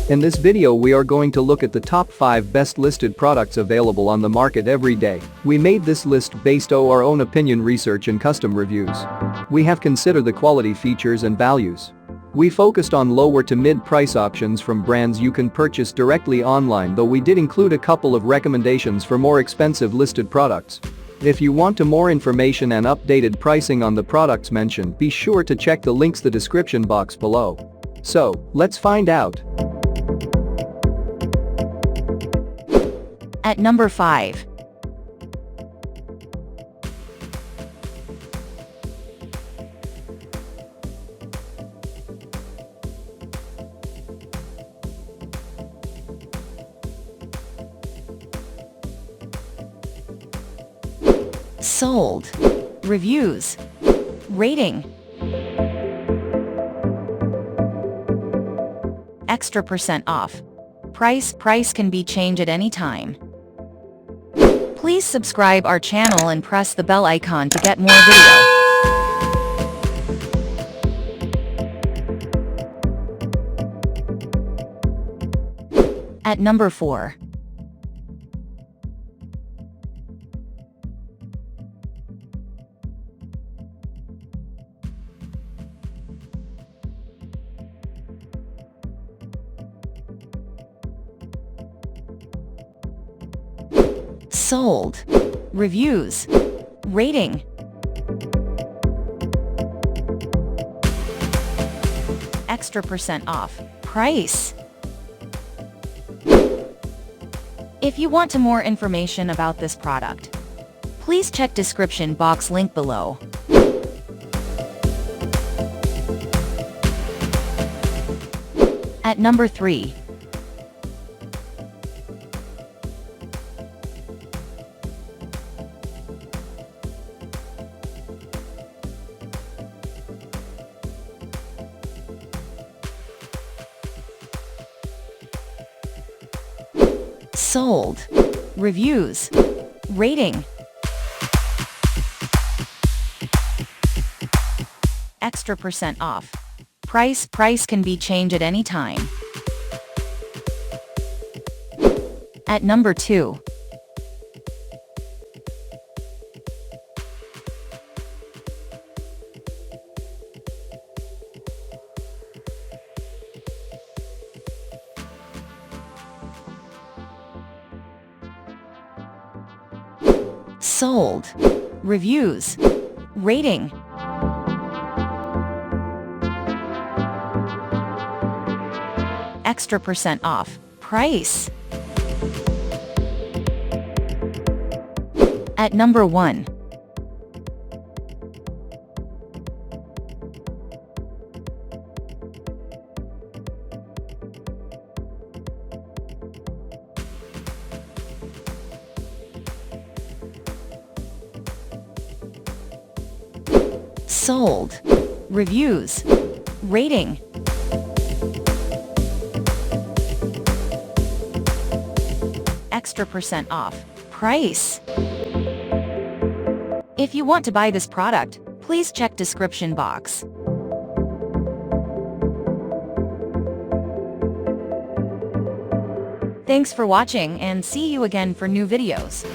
In this video we are going to look at the top 5 best listed products available on the market every day. We made this list based on our own opinion research and custom reviews. We have considered the quality features and values. We focused on lower to mid price options from brands you can purchase directly online, though we did include a couple of recommendations for more expensive listed products. If you want more information and updated pricing on the products mentioned, be sure to check the links in the description box below. So, let's find out. At number 5. Sold. Reviews. Rating. Extra % off. Price can be changed at any time. Please subscribe our channel and press the bell icon to get more video. At number 4. Sold. Reviews. Rating. Extra % off. Price. If you want more information about this product, please check description box link below. At number 3. Sold. Reviews. Rating. Extra % off. Price can be changed at any time. At number 2. Sold. Reviews. Rating. Extra % off. Price. At number 1. Sold. Reviews. Rating. Extra % off. Price. If you want to buy this product, please check description box. Thanks for watching and see you again for new videos.